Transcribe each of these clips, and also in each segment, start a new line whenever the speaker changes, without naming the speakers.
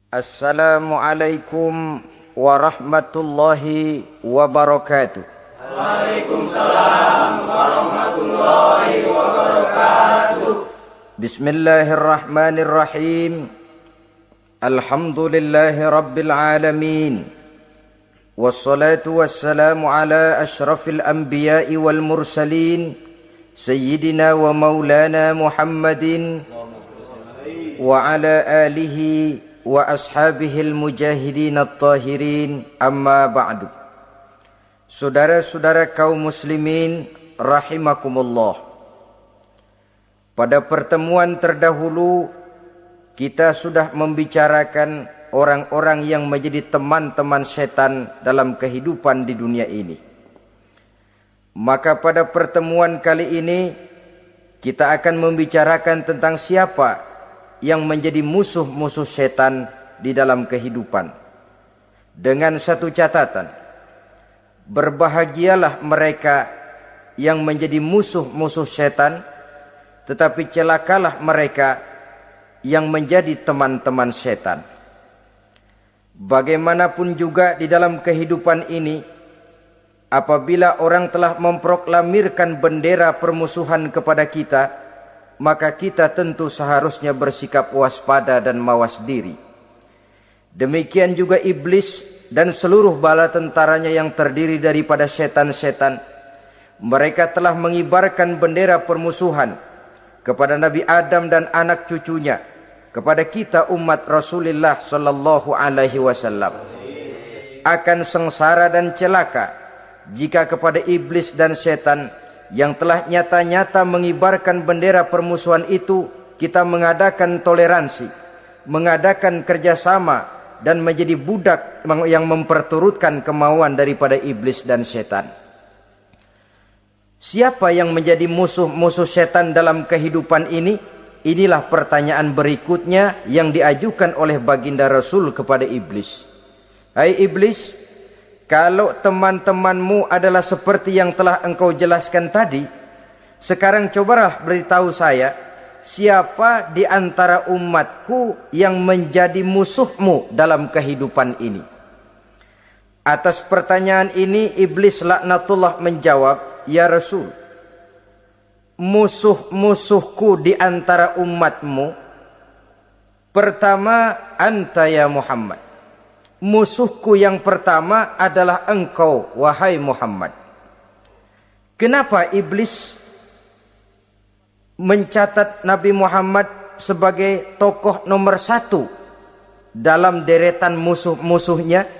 Assalamualaikum warahmatullahi wabarakatuh.
Waalaikumsalam warahmatullahi wabarakatuh.
Bismillahirrahmanirrahim. Alhamdulillahi rabbil alamin. Wassalatu wassalamu ala ashrafil anbiya'i wal mursalin, Sayyidina wa maulana Muhammadin wa ala alihi wa ashabihil mujahidin at-tahirin, amma ba'du. Saudara-saudara kaum muslimin rahimakumullah. Pada pertemuan terdahulu kita sudah membicarakan orang-orang yang menjadi teman-teman setan dalam kehidupan di dunia ini. Maka pada pertemuan kali ini kita akan membicarakan tentang siapa yang menjadi musuh-musuh setan di dalam kehidupan. Dengan satu catatan, berbahagialah mereka yang menjadi musuh-musuh setan, tetapi celakalah mereka yang menjadi teman-teman setan. Bagaimanapun juga di dalam kehidupan ini, apabila orang telah memproklamirkan bendera permusuhan kepada kita, maka kita tentu seharusnya bersikap waspada dan mawas diri. Demikian juga iblis dan seluruh bala tentaranya yang terdiri daripada setan-setan. Mereka telah mengibarkan bendera permusuhan kepada Nabi Adam dan anak cucunya, kepada kita umat Rasulullah sallallahu alaihi wasallam. Akan sengsara dan celaka jika kepada iblis dan setan yang telah nyata-nyata mengibarkan bendera permusuhan itu kita mengadakan toleransi, mengadakan kerjasama, dan menjadi budak yang memperturutkan kemauan daripada iblis dan setan. Siapa yang menjadi musuh-musuh setan dalam kehidupan ini? Inilah pertanyaan berikutnya yang diajukan oleh baginda Rasul kepada iblis. Hai iblis, kalau teman-temanmu adalah seperti yang telah engkau jelaskan tadi, sekarang cobalah beritahu saya, siapa di antara umatku yang menjadi musuhmu dalam kehidupan ini? Atas pertanyaan ini iblis laknatullah menjawab, ya Rasul, musuh-musuhku di antara umatmu, pertama anta ya Muhammad. Musuhku yang pertama adalah engkau, wahai Muhammad. Kenapa iblis mencatat Nabi Muhammad sebagai tokoh nomor satu dalam deretan musuh-musuhnya?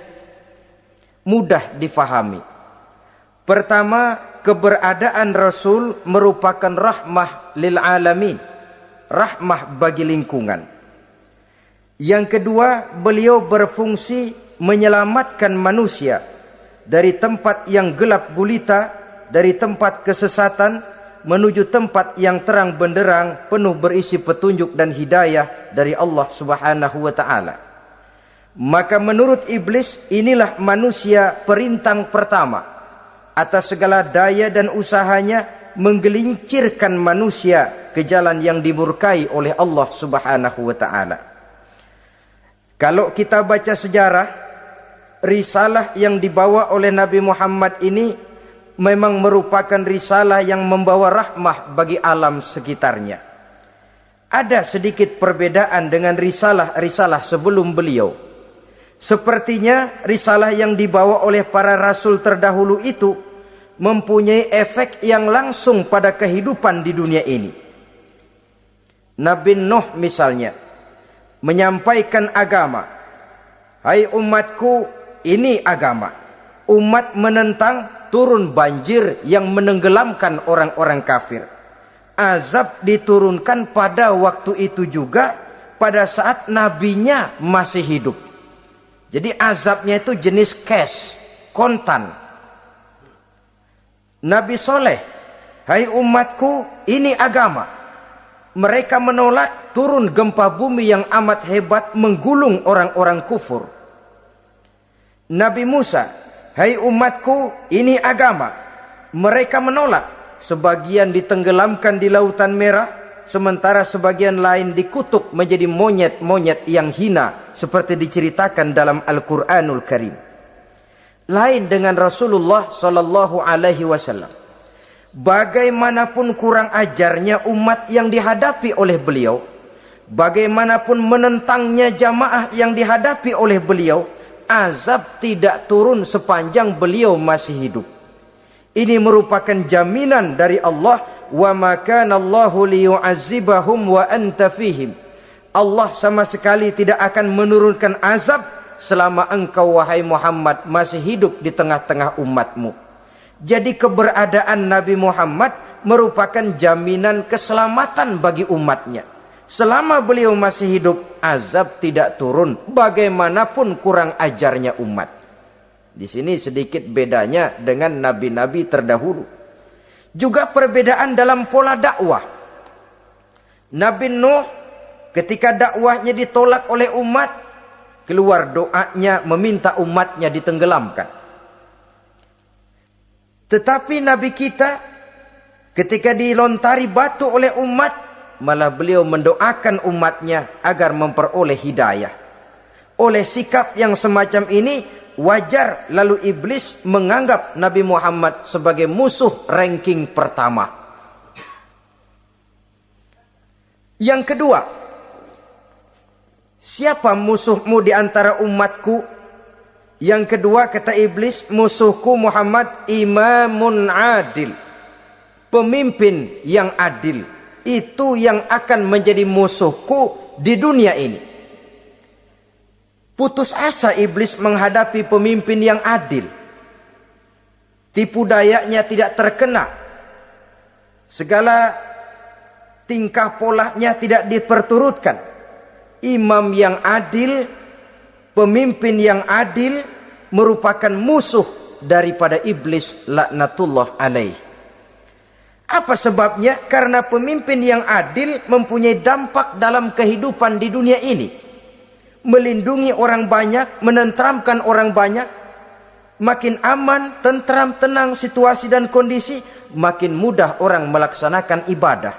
Mudah difahami. Pertama, keberadaan Rasul merupakan rahmah lil alamin, rahmah bagi lingkungan. Yang kedua, beliau berfungsi menyelamatkan manusia dari tempat yang gelap gulita, dari tempat kesesatan menuju tempat yang terang benderang, penuh berisi petunjuk dan hidayah dari Allah Subhanahu wa taala. Maka menurut iblis, inilah manusia perintang pertama atas segala daya dan usahanya menggelincirkan manusia ke jalan yang dimurkai oleh Allah Subhanahu wa taala. Kalau kita baca sejarah, risalah yang dibawa oleh Nabi Muhammad ini memang merupakan risalah yang membawa rahmah bagi alam sekitarnya. Ada sedikit perbedaan dengan risalah-risalah sebelum beliau. Sepertinya risalah yang dibawa oleh para rasul terdahulu itu mempunyai efek yang langsung pada kehidupan di dunia ini. Nabi Nuh misalnya menyampaikan agama. Hai umatku, ini agama. Umat menentang, turun banjir yang menenggelamkan orang-orang kafir. Azab diturunkan pada waktu itu juga, pada saat nabinya masih hidup. Jadi azabnya itu jenis cash, kontan. Nabi Soleh, hai umatku, ini agama. Mereka menolak, turun gempa bumi yang amat hebat menggulung orang-orang kufur. Nabi Musa, hai umatku, ini agama. Mereka menolak, sebagian ditenggelamkan di Lautan Merah, sementara sebagian lain dikutuk menjadi monyet-monyet yang hina seperti diceritakan dalam Al-Qur'anul Karim. Lain dengan Rasulullah sallallahu alaihi wasallam. Bagaimanapun kurang ajarnya umat yang dihadapi oleh beliau, bagaimanapun menentangnya jamaah yang dihadapi oleh beliau, azab tidak turun sepanjang beliau masih hidup. Ini merupakan jaminan dari Allah, wa ma kana Allahu liyu'azzibahum wa anta fihim. Allah sama sekali tidak akan menurunkan azab selama engkau wahai Muhammad masih hidup di tengah-tengah umatmu. Jadi keberadaan Nabi Muhammad merupakan jaminan keselamatan bagi umatnya. Selama beliau masih hidup, azab tidak turun bagaimanapun kurang ajarnya umat. Di sini sedikit bedanya dengan nabi-nabi terdahulu. Juga perbedaan dalam pola dakwah. Nabi Nuh ketika dakwahnya ditolak oleh umat, keluar doanya meminta umatnya ditenggelamkan. Tetapi Nabi kita ketika dilontari batu oleh umat, malah beliau mendoakan umatnya agar memperoleh hidayah. Oleh sikap yang semacam ini, wajar lalu iblis menganggap Nabi Muhammad sebagai musuh ranking pertama. Yang kedua, siapa musuhmu di antara umatku? Yang kedua kata iblis, musuhku Muhammad imamun adil. Pemimpin yang adil. Itu yang akan menjadi musuhku di dunia ini. Putus asa iblis menghadapi pemimpin yang adil. Tipu dayanya tidak terkena. Segala tingkah polanya tidak diperturutkan. Imam yang adil, pemimpin yang adil merupakan musuh daripada iblis laknatullah alaih. Apa sebabnya? Karena pemimpin yang adil mempunyai dampak dalam kehidupan di dunia ini. Melindungi orang banyak, menenteramkan orang banyak. Makin aman, tentram, tenang situasi dan kondisi, makin mudah orang melaksanakan ibadah.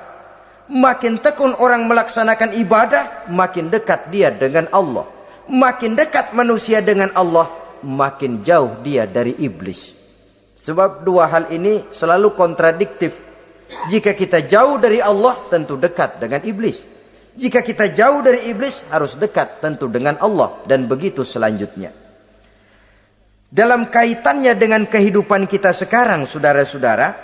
Makin tekun orang melaksanakan ibadah, makin dekat dia dengan Allah. Makin dekat manusia dengan Allah, makin jauh dia dari iblis. Sebab dua hal ini selalu kontradiktif. Jika kita jauh dari Allah, tentu dekat dengan iblis. Jika kita jauh dari iblis, harus dekat tentu dengan Allah. Dan begitu selanjutnya. Dalam kaitannya dengan kehidupan kita sekarang, saudara-saudara,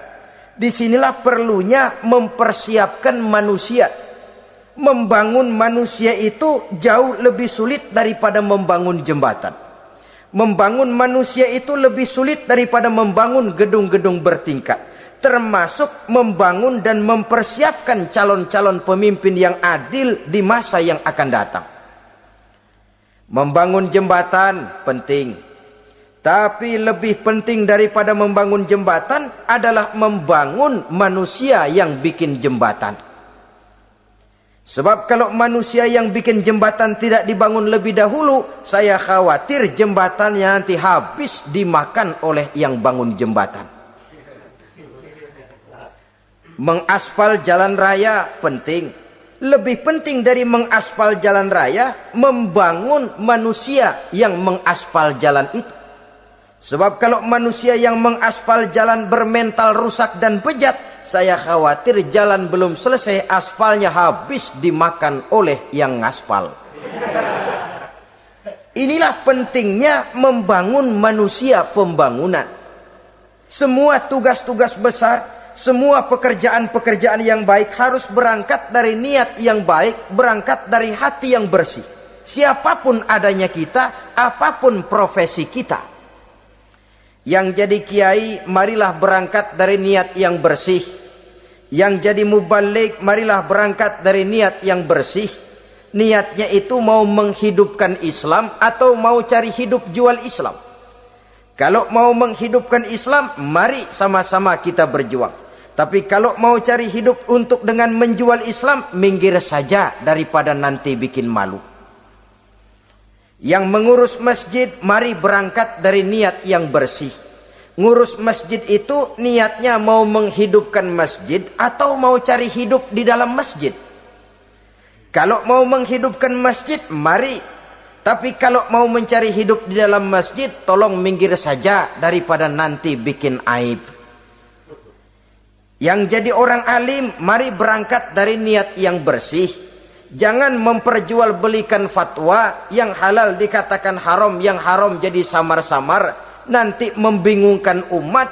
disinilah perlunya mempersiapkan manusia. Membangun manusia itu jauh lebih sulit daripada membangun jembatan. Membangun manusia itu lebih sulit daripada membangun gedung-gedung bertingkat. Termasuk membangun dan mempersiapkan calon-calon pemimpin yang adil di masa yang akan datang. Membangun jembatan penting. Tapi lebih penting daripada membangun jembatan adalah membangun manusia yang bikin jembatan. Sebab kalau manusia yang bikin jembatan tidak dibangun lebih dahulu, saya khawatir jembatannya nanti habis dimakan oleh yang bangun jembatan. Mengaspal jalan raya penting. Lebih penting dari mengaspal jalan raya, membangun manusia yang mengaspal jalan itu. Sebab kalau manusia yang mengaspal jalan bermental rusak dan bejat, saya khawatir jalan belum selesai, aspalnya habis dimakan oleh yang ngaspal. Inilah pentingnya membangun manusia pembangunan. Semua tugas-tugas besar, semua pekerjaan-pekerjaan yang baik harus berangkat dari niat yang baik, berangkat dari hati yang bersih. Siapapun adanya kita, apapun profesi kita. Yang jadi kiai, marilah berangkat dari niat yang bersih. Yang jadi mubalik, marilah berangkat dari niat yang bersih. Niatnya itu mau menghidupkan Islam atau mau cari hidup jual Islam. Kalau mau menghidupkan Islam, mari sama-sama kita berjuang. Tapi kalau mau cari hidup untuk dengan menjual Islam, minggir saja daripada nanti bikin malu. Yang mengurus masjid, mari berangkat dari niat yang bersih. Ngurus masjid itu niatnya mau menghidupkan masjid atau mau cari hidup di dalam masjid. Kalau mau menghidupkan masjid, mari. Tapi kalau mau mencari hidup di dalam masjid, tolong minggir saja daripada nanti bikin aib. Yang jadi orang alim, mari berangkat dari niat yang bersih. Jangan memperjualbelikan fatwa, yang halal dikatakan haram, yang haram jadi samar-samar, nanti membingungkan umat.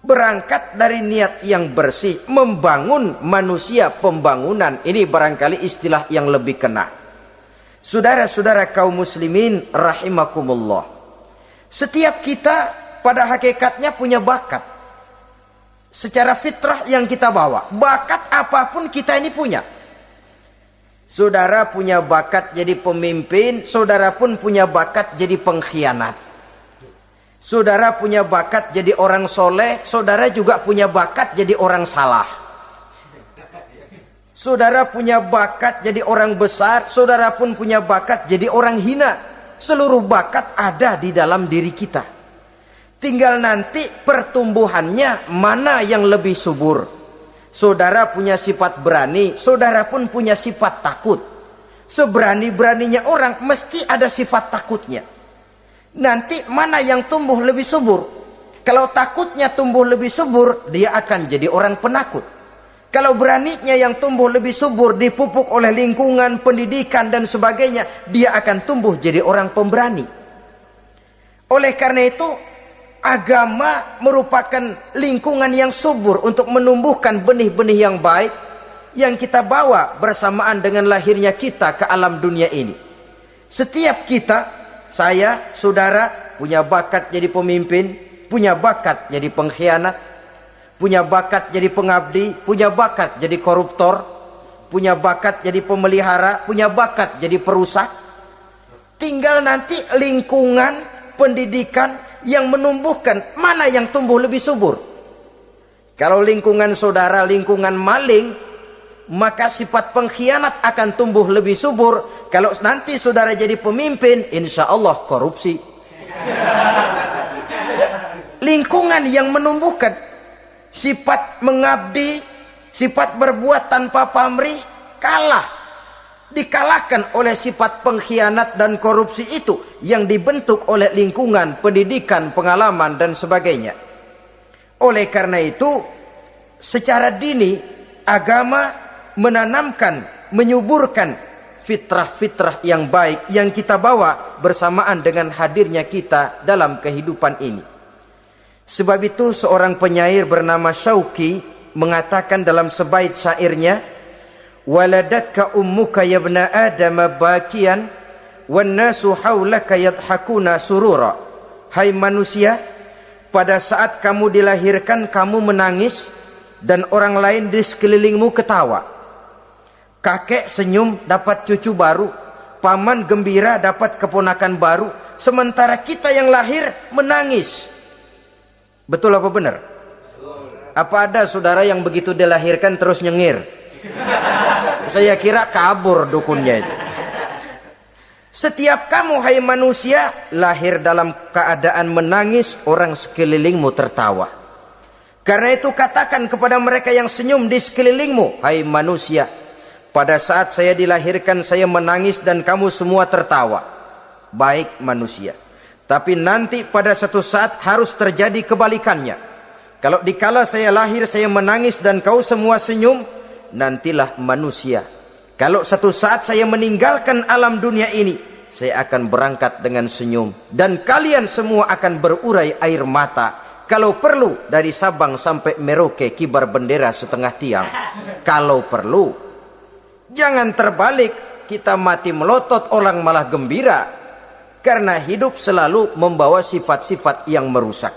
Berangkat dari niat yang bersih, membangun manusia, pembangunan. Ini barangkali istilah yang lebih kena. Saudara-saudara kaum muslimin rahimakumullah, setiap kita pada hakikatnya punya bakat. Secara fitrah yang kita bawa, bakat apapun kita ini punya. Saudara punya bakat jadi pemimpin, saudara pun punya bakat jadi pengkhianat. Saudara punya bakat jadi orang soleh, saudara juga punya bakat jadi orang salah. Saudara punya bakat jadi orang besar, saudara pun punya bakat jadi orang hina. Seluruh bakat ada di dalam diri kita. Tinggal nanti pertumbuhannya mana yang lebih subur. Saudara punya sifat berani, saudara pun punya sifat takut. Seberani-beraninya orang mesti ada sifat takutnya. Nanti mana yang tumbuh lebih subur? Kalau takutnya tumbuh lebih subur, dia akan jadi orang penakut. Kalau beraninya yang tumbuh lebih subur, dipupuk oleh lingkungan, pendidikan dan sebagainya, dia akan tumbuh jadi orang pemberani. Oleh karena itu, agama merupakan lingkungan yang subur untuk menumbuhkan benih-benih yang baik yang kita bawa bersamaan dengan lahirnya kita ke alam dunia ini. Setiap kita, saya, saudara, punya bakat jadi pemimpin, punya bakat jadi pengkhianat, punya bakat jadi pengabdi, punya bakat jadi koruptor, punya bakat jadi pemelihara, punya bakat jadi perusak. Tinggal nanti lingkungan, pendidikan yang menumbuhkan mana yang tumbuh lebih subur. Kalau lingkungan saudara lingkungan maling, maka sifat pengkhianat akan tumbuh lebih subur. Kalau nanti saudara jadi pemimpin, insya Allah korupsi. Lingkungan yang menumbuhkan sifat mengabdi, sifat berbuat tanpa pamrih, kalah. Dikalahkan oleh sifat pengkhianat dan korupsi itu yang dibentuk oleh lingkungan, pendidikan, pengalaman dan sebagainya. Oleh karena itu, secara dini agama menanamkan, menyuburkan fitrah-fitrah yang baik yang kita bawa bersamaan dengan hadirnya kita dalam kehidupan ini. Sebab itu seorang penyair bernama Syauqi mengatakan dalam sebaik syairnya, waladatka ummuka ya ibna adam bakian wan nasu haulaka yadhakuna surura. Hai manusia, pada saat kamu dilahirkan kamu menangis dan orang lain di sekelilingmu ketawa. Kakek senyum dapat cucu baru, paman gembira dapat keponakan baru, sementara kita yang lahir menangis. Betul apa benar? Apa ada saudara yang begitu dilahirkan terus nyengir? Saya kira kabur dukunnya itu. Setiap kamu hai manusia lahir dalam keadaan menangis, orang sekelilingmu tertawa. Karena itu katakan kepada mereka yang senyum di sekelilingmu, hai manusia, pada saat saya dilahirkan saya menangis dan kamu semua tertawa. Baik manusia. Tapi nanti pada satu saat harus terjadi kebalikannya. Kalau dikala saya lahir saya menangis dan kau semua senyum, nantilah manusia. Kalau satu saat saya meninggalkan alam dunia ini, saya akan berangkat dengan senyum. Dan kalian semua akan berurai air mata. Kalau perlu dari Sabang sampai Merauke kibar bendera setengah tiang. Kalau perlu. Jangan terbalik, kita mati melotot orang malah gembira. Karena hidup selalu membawa sifat-sifat yang merusak.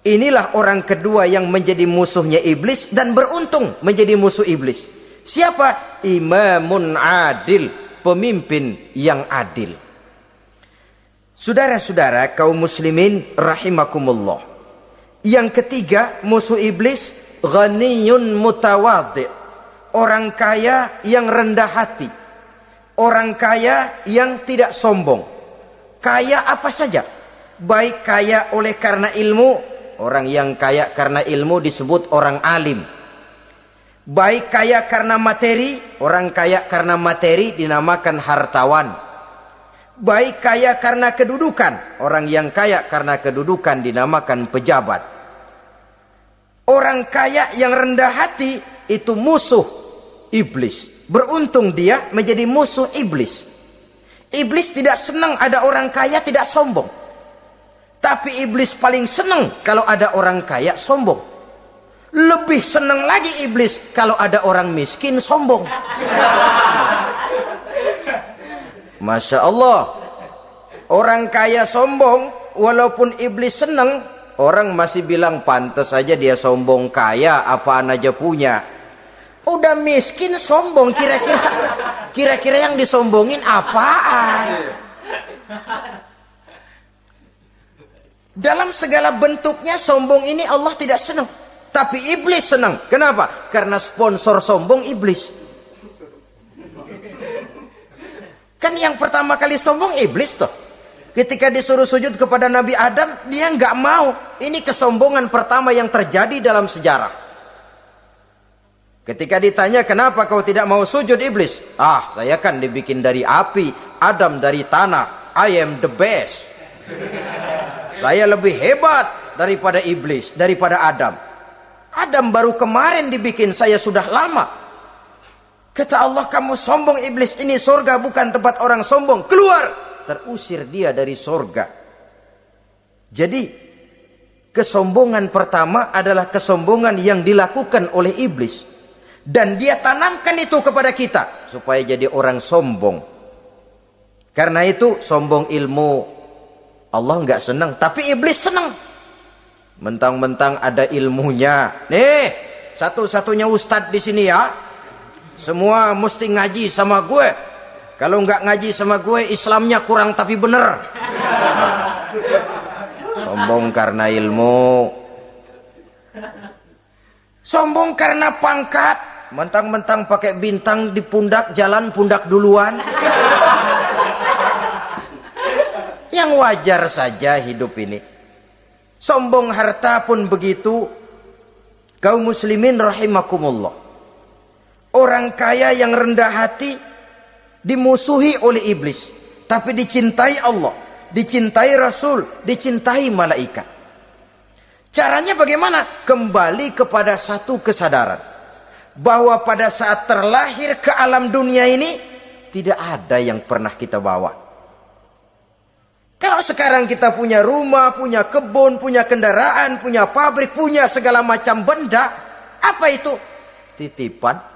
Inilah orang kedua yang menjadi musuhnya iblis dan beruntung menjadi musuh iblis. Siapa? Imamun adil, pemimpin yang adil. Saudara-saudara kaum muslimin rahimakumullah. Yang ketiga musuh iblis, ghaniyun mutawadhi. Orang kaya yang rendah hati. Orang kaya yang tidak sombong. Kaya apa saja. Baik kaya oleh karena ilmu, orang yang kaya karena ilmu disebut orang alim. Baik kaya karena materi, orang kaya karena materi dinamakan hartawan. Baik kaya karena kedudukan, orang yang kaya karena kedudukan dinamakan pejabat. Orang kaya yang rendah hati itu musuh iblis. Beruntung dia menjadi musuh iblis. Iblis tidak senang ada orang kaya tidak sombong. Tapi iblis paling senang kalau ada orang kaya sombong. Lebih senang lagi iblis kalau ada orang miskin sombong. Masya Allah. Orang kaya sombong, walaupun iblis senang, orang masih bilang pantas saja dia sombong, kaya apaan aja punya. Udah miskin sombong, kira-kira yang disombongin apaan? Dalam segala bentuknya sombong ini Allah tidak senang, tapi iblis senang. Kenapa? Karena sponsor sombong iblis. Kan yang pertama kali sombong iblis toh. Ketika disuruh sujud kepada Nabi Adam, dia nggak mau. Ini kesombongan pertama yang terjadi dalam sejarah. Ketika ditanya kenapa kau tidak mau sujud iblis? Saya kan dibikin dari api, Adam dari tanah. I am the best. Saya lebih hebat daripada iblis, daripada Adam. Adam baru kemarin dibikin, saya sudah lama. Kata Allah, kamu sombong iblis, ini surga bukan tempat orang sombong, keluar. Terusir dia dari surga. Jadi kesombongan pertama adalah kesombongan yang dilakukan oleh iblis. Dan dia tanamkan itu kepada kita supaya jadi orang sombong. Karena itu sombong ilmu Allah nggak senang, tapi iblis senang. Mentang-mentang ada ilmunya. Nih, satu-satunya ustadz di sini ya. Semua mesti ngaji sama gue. Kalau nggak ngaji sama gue, Islamnya kurang tapi bener. Sombong karena ilmu. Sombong karena pangkat. Mentang-mentang pakai bintang di pundak, jalan pundak duluan. Yang wajar saja hidup ini. Sombong harta pun begitu. Kaum muslimin rahimakumullah. Orang kaya yang rendah hati dimusuhi oleh iblis, tapi dicintai Allah, dicintai Rasul, dicintai malaikat. Caranya bagaimana? Kembali kepada satu kesadaran bahwa pada saat terlahir ke alam dunia ini tidak ada yang pernah kita bawa. Kalau sekarang kita punya rumah, punya kebun, punya kendaraan, punya pabrik, punya segala macam benda, apa itu? Titipan.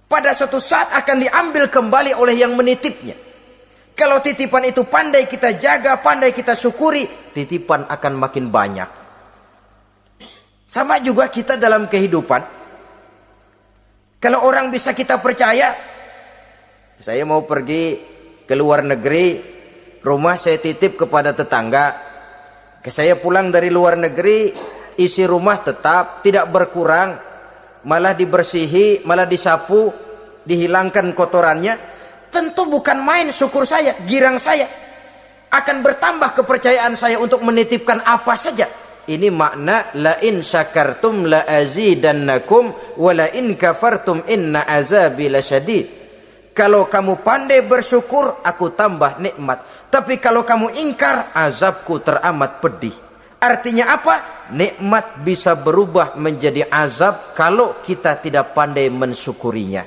Pada suatu saat akan diambil kembali oleh yang menitipnya. Kalau titipan itu pandai kita jaga, pandai kita syukuri, titipan akan makin banyak. Sama juga kita dalam kehidupan. Kalau orang bisa kita percaya, saya mau pergi ke luar negeri, rumah saya titip kepada tetangga. Saya pulang dari luar negeri, isi rumah tetap tidak berkurang, malah dibersihi, malah disapu, dihilangkan kotorannya. Tentu bukan main syukur saya, girang saya. Akan bertambah kepercayaan saya untuk menitipkan apa saja. Ini makna la in syakartum la azidannakum wa la in kafartum inna azabi lasyadid. Kalau kamu pandai bersyukur, aku tambah nikmat. Tapi kalau kamu ingkar, azabku teramat pedih. Artinya apa? Nikmat bisa berubah menjadi azab kalau kita tidak pandai mensyukurinya.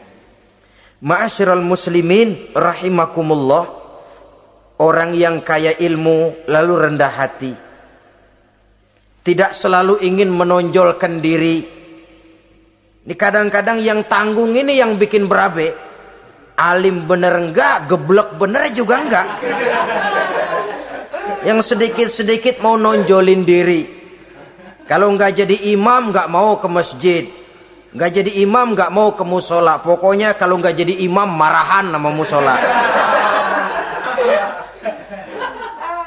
Ma'asyiral muslimin rahimakumullah. Orang yang kaya ilmu lalu rendah hati, tidak selalu ingin menonjolkan diri. Ini kadang-kadang yang tanggung ini yang bikin berabe. Alim bener enggak, geblek bener juga enggak. Yang sedikit-sedikit mau nonjolin diri. Kalau enggak jadi imam enggak mau ke masjid. Enggak jadi imam enggak mau ke musola. Pokoknya kalau enggak jadi imam marahan sama musola.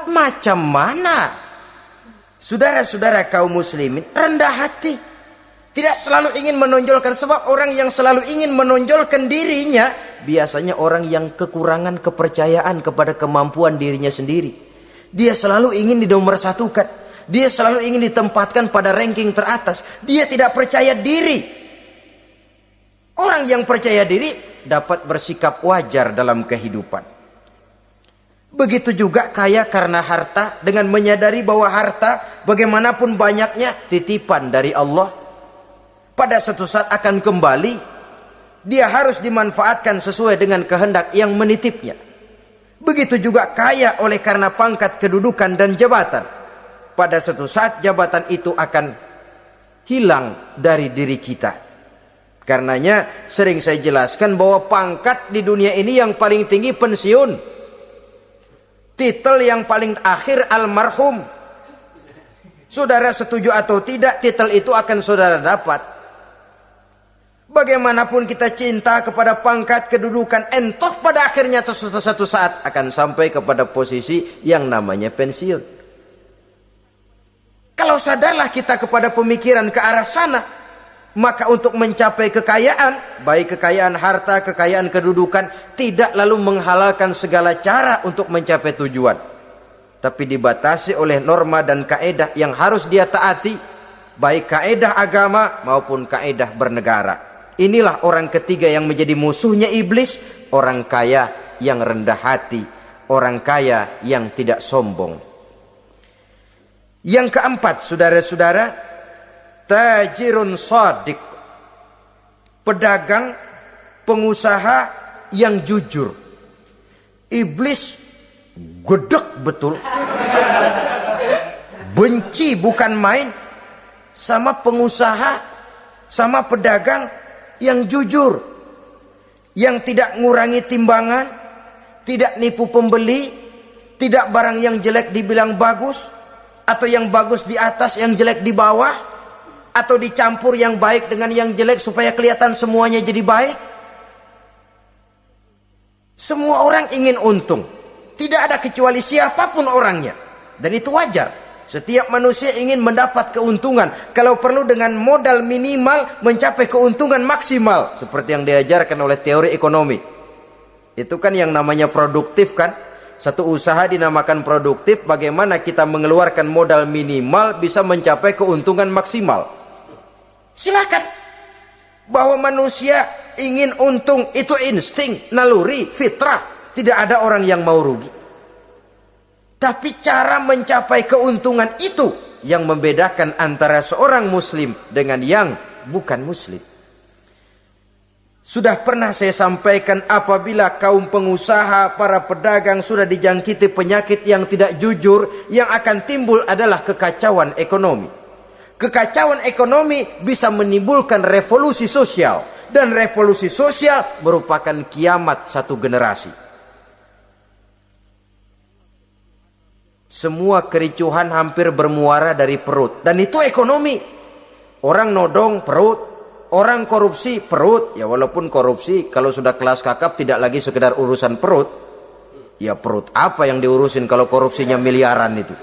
Macam mana? Saudara-saudara kaum muslimin, rendah hati. Tidak selalu ingin menonjolkan, sebab orang yang selalu ingin menonjolkan dirinya biasanya orang yang kekurangan kepercayaan kepada kemampuan dirinya sendiri. Dia selalu ingin dinomorsatukan. Dia selalu ingin ditempatkan pada ranking teratas. Dia tidak percaya diri. Orang yang percaya diri dapat bersikap wajar dalam kehidupan. Begitu juga kaya karena harta, dengan menyadari bahwa harta bagaimanapun banyaknya titipan dari Allah. Pada suatu saat akan kembali. Dia harus dimanfaatkan sesuai dengan kehendak yang menitipnya. Begitu juga kaya oleh karena pangkat, kedudukan dan jabatan. Pada suatu saat jabatan itu akan hilang dari diri kita. Karenanya sering saya jelaskan bahwa pangkat di dunia ini yang paling tinggi pensiun. Titel yang paling akhir almarhum. Saudara setuju atau tidak, titel itu akan saudara dapat. Bagaimanapun kita cinta kepada pangkat, kedudukan, entah pada akhirnya suatu saat akan sampai kepada posisi yang namanya pensiun. Kalau sadarlah kita kepada pemikiran ke arah sana, maka untuk mencapai kekayaan, baik kekayaan harta, kekayaan kedudukan, tidak lalu menghalalkan segala cara untuk mencapai tujuan. Tapi dibatasi oleh norma dan kaedah yang harus dia taati, baik kaedah agama maupun kaedah bernegara. Inilah orang ketiga yang menjadi musuhnya iblis, orang kaya yang rendah hati, orang kaya yang tidak sombong. Yang keempat, saudara-saudara, tajirun shadiq, pedagang, pengusaha yang jujur. Iblis gedek betul, benci bukan main sama pengusaha, sama pedagang yang jujur, yang tidak ngurangi timbangan, tidak nipu pembeli, tidak barang yang jelek dibilang bagus, atau yang bagus di atas yang jelek di bawah, atau dicampur yang baik dengan yang jelek supaya kelihatan semuanya jadi baik. Semua orang ingin untung, tidak ada kecuali siapapun orangnya, dan itu wajar. Setiap manusia ingin mendapat keuntungan, kalau perlu dengan modal minimal mencapai keuntungan maksimal, seperti yang diajarkan oleh teori ekonomi. Itu kan yang namanya produktif kan. Satu usaha dinamakan produktif, bagaimana kita mengeluarkan modal minimal bisa mencapai keuntungan maksimal. Silakan. Bahwa manusia ingin untung itu insting, naluri, fitrah. Tidak ada orang yang mau rugi. Tapi cara mencapai keuntungan itu yang membedakan antara seorang muslim dengan yang bukan muslim. Sudah pernah saya sampaikan, apabila kaum pengusaha, para pedagang sudah dijangkiti penyakit yang tidak jujur, yang akan timbul adalah kekacauan ekonomi. Kekacauan ekonomi bisa menimbulkan revolusi sosial, dan revolusi sosial merupakan kiamat satu generasi. Semua kericuhan hampir bermuara dari perut, dan itu ekonomi. Orang nodong perut, orang korupsi perut. Ya walaupun korupsi kalau sudah kelas kakap tidak lagi sekedar urusan perut. Ya perut apa yang diurusin kalau korupsinya miliaran itu?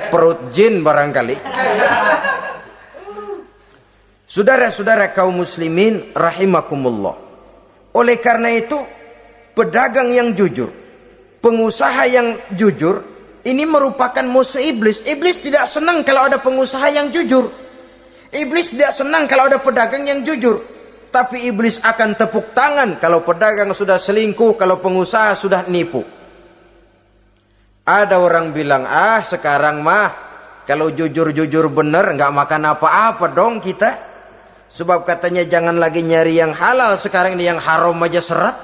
Perut jin barangkali. Saudara-saudara kaum muslimin rahimakumullah. Oleh karena itu, pedagang yang jujur, pengusaha yang jujur, ini merupakan musuh iblis. Iblis tidak senang kalau ada pengusaha yang jujur. Iblis tidak senang kalau ada pedagang yang jujur. Tapi iblis akan tepuk tangan kalau pedagang sudah selingkuh, kalau pengusaha sudah nipu. Ada orang bilang, sekarang mah kalau jujur-jujur bener nggak makan apa-apa dong kita. Sebab katanya jangan lagi nyari yang halal, sekarang ini yang haram aja seret.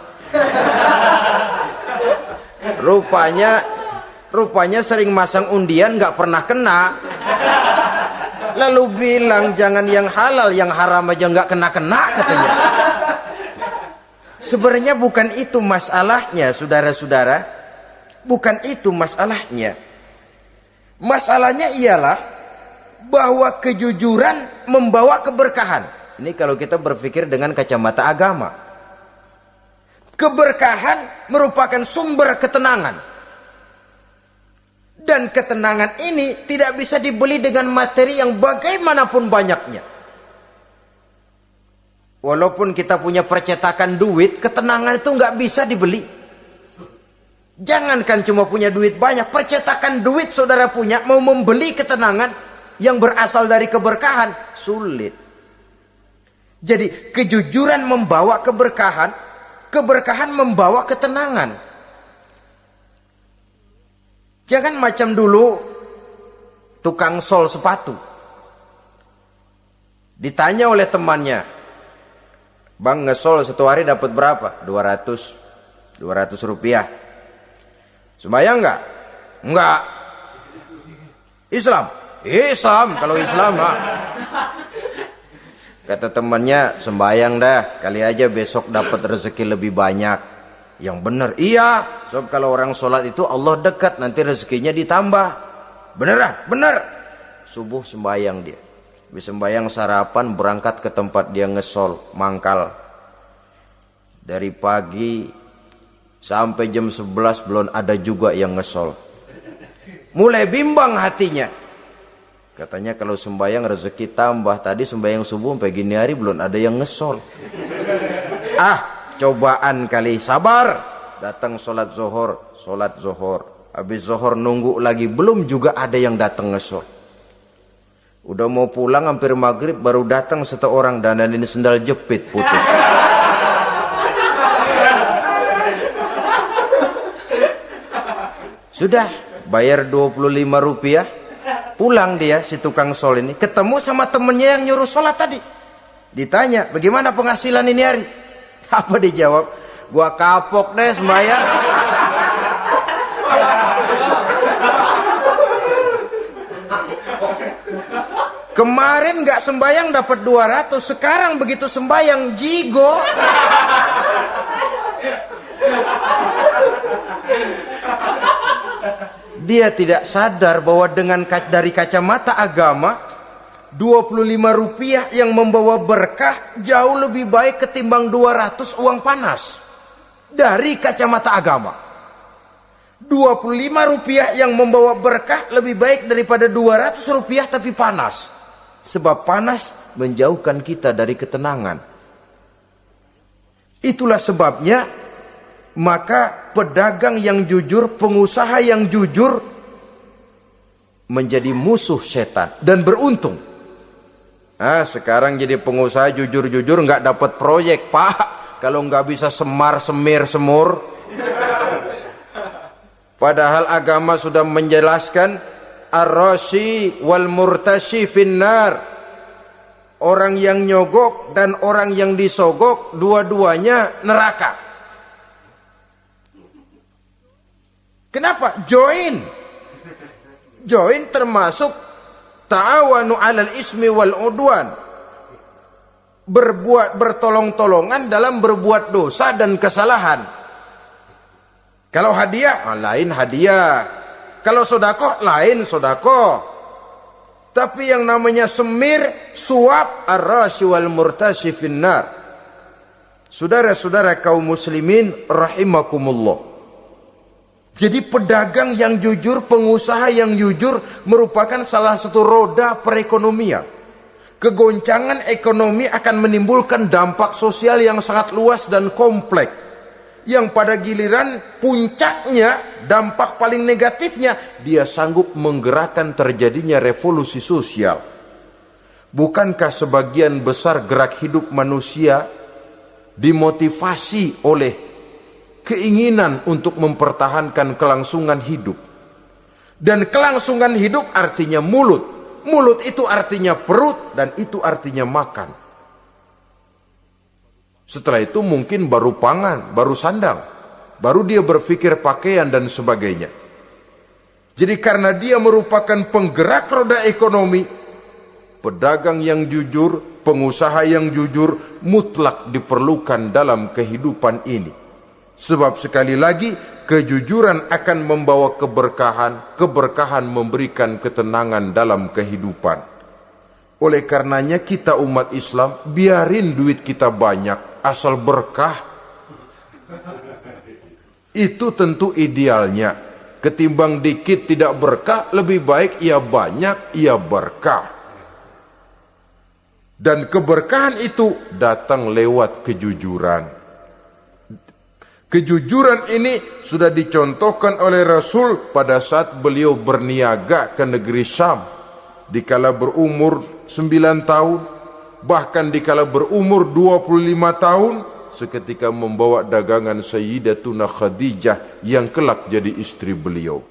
Rupanya sering masang undian nggak pernah kena. Lalu bilang jangan yang halal, yang haram aja nggak kena-kena katanya. Sebenarnya bukan itu masalahnya, saudara-saudara. Bukan itu masalahnya. Masalahnya ialah bahwa kejujuran membawa keberkahan. Ini kalau kita berpikir dengan kacamata agama. Keberkahan merupakan sumber ketenangan. Dan ketenangan ini tidak bisa dibeli dengan materi yang bagaimanapun banyaknya. Walaupun kita punya percetakan duit, ketenangan itu nggak bisa dibeli. Jangankan cuma punya duit banyak, percetakan duit saudara punya, mau membeli ketenangan yang berasal dari keberkahan, sulit. Jadi kejujuran membawa keberkahan, keberkahan membawa ketenangan. Jangan macam dulu tukang sol sepatu. Ditanya oleh temannya, "Bang, ngesol satu hari dapat berapa?" 200 rupiah. Sembayang enggak? Enggak. Islam? Islam, kalau Islam mah. Kata temannya, "Sembayang dah, kali aja besok dapat rezeki lebih banyak." Yang benar, iya. Sebab kalau orang sholat itu Allah dekat, nanti rezekinya ditambah. Beneran? Bener. Subuh sembayang dia. Habis sembayang sarapan, berangkat ke tempat dia ngesol, mangkal. Dari pagi sampai jam 11 belum ada juga yang ngesol. Mulai bimbang hatinya. Katanya kalau sembayang rezeki tambah. Tadi sembayang subuh sampai gini hari belum ada yang ngesol. Cobaan kali, sabar. Datang sholat zohor. Habis zohor nunggu lagi, belum juga ada yang datang ngesol. Udah mau pulang hampir maghrib, baru datang satu orang dandanin sendal jepit putus. Sudah bayar 25 rupiah, pulang dia si tukang sol ini, ketemu sama temennya yang nyuruh sholat tadi. Ditanya, "Bagaimana penghasilan ini hari?" Apa dijawab? "Gua kapok deh sembahyang." Kemarin nggak sembahyang dapat 200, sekarang begitu sembahyang jigo. Dia tidak sadar bahwa dengan dari kacamata agama, 25 rupiah yang membawa berkah jauh lebih baik ketimbang 200 uang panas. Dari kacamata agama, 25 rupiah yang membawa berkah lebih baik daripada 200 rupiah tapi panas. Sebab panas menjauhkan kita dari ketenangan. Itulah sebabnya maka pedagang yang jujur, pengusaha yang jujur menjadi musuh setan dan beruntung. Sekarang jadi pengusaha jujur-jujur nggak dapat proyek, Pak. Kalau nggak bisa semir semur. Padahal agama sudah menjelaskan ar-rashi wal murtashi finnar. Orang yang nyogok dan orang yang disogok dua-duanya neraka. Kenapa? Join termasuk ta'awanu 'alal ismi wal udwan. Bertolong-tolongan dalam berbuat dosa dan kesalahan. Kalau hadiah, lain hadiah. Kalau sedekah, lain sedekah. Tapi yang namanya semir, suap, ar-rashi wal murtashi finnar. Saudara-saudara kaum muslimin rahimakumullah. Jadi pedagang yang jujur, pengusaha yang jujur merupakan salah satu roda perekonomian. Kegoncangan ekonomi akan menimbulkan dampak sosial yang sangat luas dan kompleks. Yang pada giliran puncaknya, dampak paling negatifnya, dia sanggup menggerakkan terjadinya revolusi sosial. Bukankah sebagian besar gerak hidup manusia dimotivasi oleh keinginan untuk mempertahankan kelangsungan hidup? Dan kelangsungan hidup artinya mulut. Mulut itu artinya perut, dan itu artinya makan. Setelah itu mungkin baru pangan, baru sandang, baru dia berpikir pakaian dan sebagainya. Jadi karena dia merupakan penggerak roda ekonomi, pedagang yang jujur, pengusaha yang jujur mutlak diperlukan dalam kehidupan ini. Sebab sekali lagi, kejujuran akan membawa keberkahan, keberkahan memberikan ketenangan dalam kehidupan. Oleh karenanya kita umat Islam, biarin duit kita banyak, asal berkah. Itu tentu idealnya. Ketimbang dikit tidak berkah, lebih baik ia banyak, ia berkah. Dan keberkahan itu datang lewat kejujuran.
Kejujuran ini sudah dicontohkan oleh Rasul pada saat beliau berniaga ke negeri Syam. Dikala berumur 9 tahun, bahkan dikala berumur 25 tahun, seketika membawa dagangan Sayyidatuna Khadijah yang kelak jadi istri beliau.